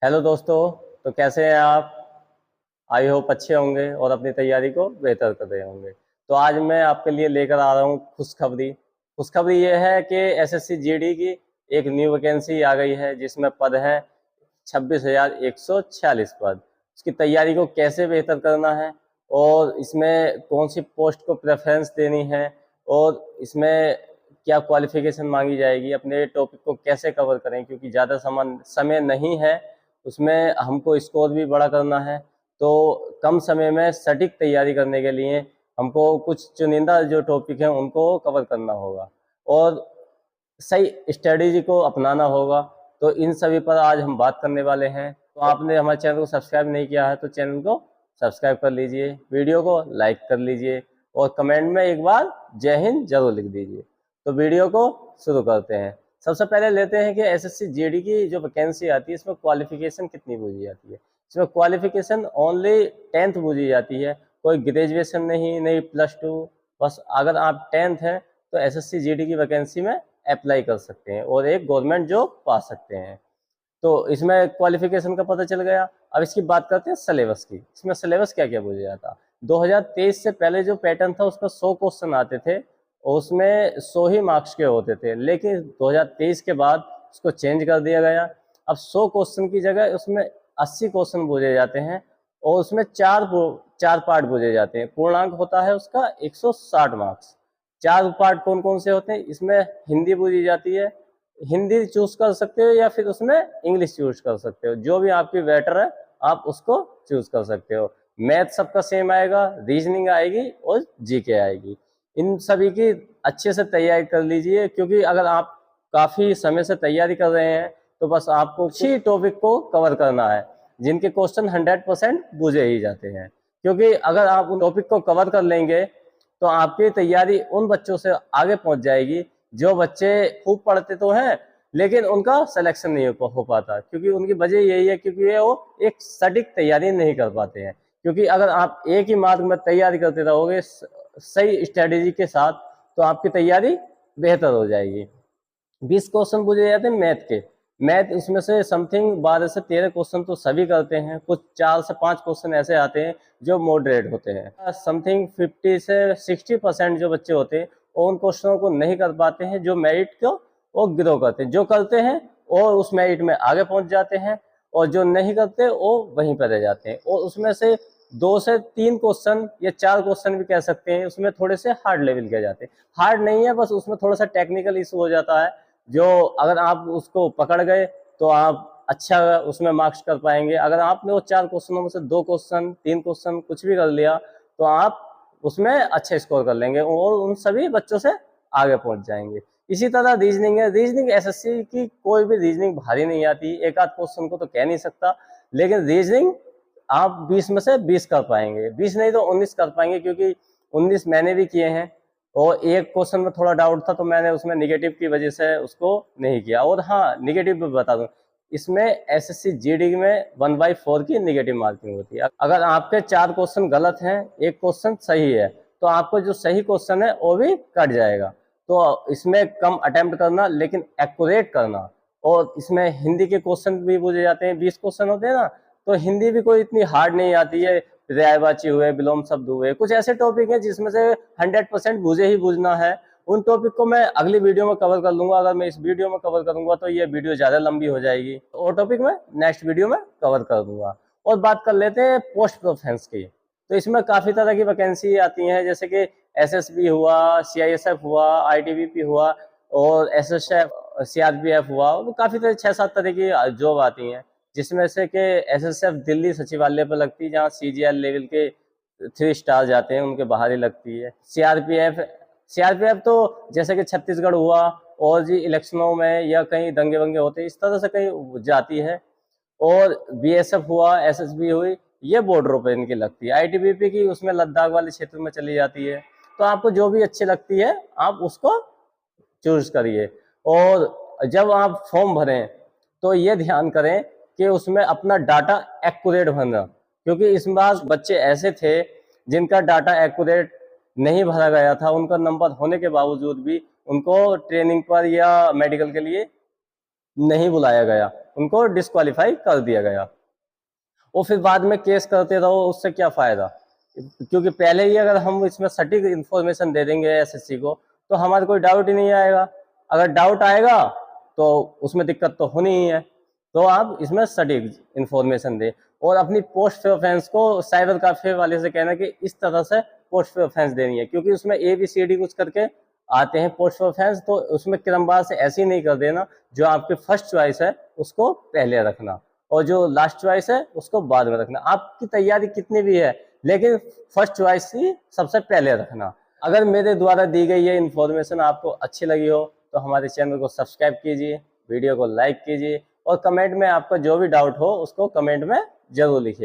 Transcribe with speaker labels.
Speaker 1: Hello दोस्तों। तो कैसे हैं आप? आई होप अच्छे होंगे और अपनी तैयारी को बेहतर कर रहे होंगे। तो आज मैं आपके लिए लेकर आ रहा हूँ खुशखबरी। खुशखबरी ये है कि एसएससी जीडी की एक न्यू वैकेंसी आ गई है, जिसमें पद हैं 26,146 पद। उसकी तैयारी को कैसे बेहतर करना है और इसमें कौन सी पोस्ट को प्रेफरेंस देनी है और इसमें क्या क्वालिफिकेशन मांगी जाएगी, अपने टॉपिक को कैसे कवर करें, क्योंकि ज़्यादा समय नहीं है, उसमें हमको स्कोर भी बड़ा करना है। तो कम समय में सटीक तैयारी करने के लिए हमको कुछ चुनिंदा जो टॉपिक हैं उनको कवर करना होगा और सही स्ट्रेटेजी को अपनाना होगा। तो इन सभी पर आज हम बात करने वाले हैं। तो आपने हमारे चैनल को सब्सक्राइब नहीं किया है तो चैनल को सब्सक्राइब कर लीजिए, वीडियो को लाइक कर लीजिए और कमेंट में एक बार जय हिंद जरूर लिख दीजिए। तो वीडियो को शुरू करते हैं। सबसे पहले लेते हैं कि एसएससी जीडी की जो वैकेंसी आती है इसमें क्वालिफिकेशन कितनी पूछी जाती है। इसमें क्वालिफिकेशन ओनली 10th पूछी जाती है, कोई ग्रेजुएशन नहीं +2। बस अगर आप 10th हैं तो एसएससी जीडी की वैकेंसी में अप्लाई कर सकते हैं और एक गवर्नमेंट जॉब पा सकते हैं। तो इसमें क्वालिफिकेशन का पता चल गया। अब इसकी बात करते हैं सिलेबस की। इसमें सिलेबस क्या क्या पूछा जाता। 2023 से पहले जो पैटर्न था उसमें 100 क्वेश्चन आते थे और उसमें 100 ही मार्क्स के होते थे, लेकिन 2023 के बाद उसको चेंज कर दिया गया। अब 100 क्वेश्चन की जगह उसमें 80 क्वेश्चन पूछे जाते हैं और उसमें चार पार्ट पूछे जाते हैं। पूर्णांक होता है उसका 160 मार्क्स। चार पार्ट कौन कौन से होते हैं? इसमें हिंदी पूछी जाती है, हिंदी चूज कर सकते हो या फिर उसमें इंग्लिश चूज कर सकते हो, जो भी आपकी बेटर है आप उसको चूज कर सकते हो। मैथ सबका सेम आएगा, रीजनिंग आएगी और जीके आएगी। इन सभी की अच्छे से तैयारी कर लीजिए, क्योंकि अगर आप काफी समय से तैयारी कर रहे हैं तो बस आपको अच्छी टॉपिक को कवर करना है जिनके क्वेश्चन 100% पूछे ही जाते हैं। क्योंकि अगर आप उन टॉपिक को कवर कर लेंगे तो आपकी तैयारी उन बच्चों से आगे पहुंच जाएगी जो बच्चे खूब पढ़ते तो हैं लेकिन उनका सिलेक्शन नहीं हो पाता, क्योंकि उनकी वजह यही है क्योंकि वो एक सटीक तैयारी नहीं कर पाते हैं। क्योंकि अगर आप एक ही मार्ग में तैयारी करते रहोगे सही स्ट्रेटेजी के साथ तो आपकी तैयारी बेहतर हो जाएगी। 20 क्वेश्चन पूछे जाते हैं मैथ के। मैथ इसमें से समथिंग 12 से 13 क्वेश्चन तो सभी करते हैं, कुछ 4 से 5 क्वेश्चन ऐसे आते हैं जो मॉडरेट होते हैं। समथिंग 50 से 60% जो बच्चे होते हैं वो उन क्वेश्चनों को नहीं कर पाते हैं, जो मेरिट को वो ग्रो करते हैं। जो करते हैं और उस मेरिट में आगे पहुंच जाते हैं और जो नहीं करते वो वहीं पर रह जाते हैं। और उसमें से 2 से 3 क्वेश्चन या 4 क्वेश्चन भी कह सकते हैं, उसमें थोड़े से हार्ड लेवल के जाते हैं। हार्ड नहीं है, बस उसमें थोड़ा सा टेक्निकल इशू हो जाता है, जो अगर आप उसको पकड़ गए तो आप अच्छा उसमें मार्क्स कर पाएंगे। अगर आपने वो 4 क्वेश्चनों में से 2 क्वेश्चन 3 क्वेश्चन कुछ भी कर लिया तो आप उसमें अच्छा स्कोर कर लेंगे और उन सभी बच्चों से आगे पहुंच जाएंगे। इसी तरह रीजनिंग है। रीजनिंग एसएससी की कोई भी रीजनिंग भारी नहीं आती, एक आध क्वेश्चन को तो कह नहीं सकता, लेकिन रीजनिंग आप 20 में से 20 कर पाएंगे, 20 नहीं तो 19 कर पाएंगे, क्योंकि 19 मैंने भी किए हैं और एक क्वेश्चन में थोड़ा डाउट था तो मैंने उसमें निगेटिव की वजह से उसको नहीं किया। और हाँ, निगेटिव भी बता दूं, इसमें एसएससी जीडी में 1/4 की निगेटिव मार्किंग होती है। अगर आपके 4 क्वेश्चन गलत हैं, एक क्वेश्चन सही है, तो आपको जो सही क्वेश्चन है वो भी कट जाएगा। तो इसमें कम अटेम्प्ट करना लेकिन एक्यूरेट करना। और इसमें हिंदी के क्वेश्चन भी पूछे जाते हैं, 20 क्वेश्चन होते हैं ना, तो हिंदी भी कोई इतनी हार्ड नहीं आती है। पर्यायवाची हुए, विलोम शब्द हुए, कुछ ऐसे टॉपिक हैं जिसमें से 100% बूझे ही बूझना है। उन टॉपिक को मैं अगली वीडियो में कवर कर लूंगा। अगर मैं इस वीडियो में कवर करूंगा तो ये वीडियो ज्यादा लंबी हो जाएगी, और टॉपिक मैं नेक्स्ट वीडियो में कवर कर दूंगा। और बात कर लेते हैं पोस्ट प्रेफरेंस की। तो इसमें काफी तरह की वैकेंसी आती हैं, जैसे कि एसएसबी हुआ, सीआईएसएफ हुआ, आईटीबीपी हुआ और एसएसएफ सीआरपीएफ हुआ। काफी तरह 6-7 तरह की जॉब आती हैं, जिसमें से कि एसएसएफ दिल्ली सचिवालय पर लगती है, जहाँ सीजीआर लेवल के 3 स्टार जाते हैं उनके बाहर ही लगती है। सीआरपीएफ तो जैसे कि छत्तीसगढ़ हुआ और जी इलेक्शनों में या कहीं दंगे वंगे होते हैं इस तरह से कहीं जाती है। और बीएसएफ हुआ, एसएसबी हुई, ये बॉर्डरों पर इनकी लगती है। आईटीबीपी की उसमें लद्दाख वाले क्षेत्र में चली जाती है। तो आपको जो भी अच्छी लगती है आप उसको चूज करिए। और जब आप फॉर्म भरें तो ये ध्यान करें कि उसमें अपना डाटा एक्यूरेट भरना, क्योंकि इस बार बच्चे ऐसे थे जिनका डाटा एक्यूरेट नहीं भरा गया था। उनका नंबर होने के बावजूद भी उनको ट्रेनिंग पर या मेडिकल के लिए नहीं बुलाया गया। उनको डिस्क्वालीफाई कर दिया गया। और फिर बाद में केस करते रहो, उससे क्या फायदा? क्योंकि पहले ही अगर हम इसमें सटीक इंफॉर्मेशन दे देंगे एसएससी को, तो हमारा कोई डाउट ही नहीं आएगा। अगर डाउट आएगा तो उसमें दिक्कत तो होनी ही है। तो आप इसमें सटीक इंफॉर्मेशन दें और अपनी पोस्ट प्रेफरेंस को साइबर कैफे वाले से कहना कि इस तरह से पोस्ट प्रेफरेंस देनी है, क्योंकि उसमें ABCD कुछ करके आते हैं पोस्ट प्रेफरेंस, तो उसमें क्रमवार से ऐसे ही नहीं कर देना। जो आपकी फर्स्ट चॉइस है उसको पहले रखना और जो लास्ट चॉइस है उसको बाद में रखना। आपकी तैयारी कितनी भी है, लेकिन फर्स्ट चॉइस ही सबसे पहले रखना। अगर मेरे द्वारा दी गई ये इन्फॉर्मेशन आपको अच्छी लगी हो तो हमारे चैनल को सब्सक्राइब कीजिए, वीडियो को लाइक कीजिए और कमेंट में आपका जो भी डाउट हो उसको कमेंट में जरूर लिखिए।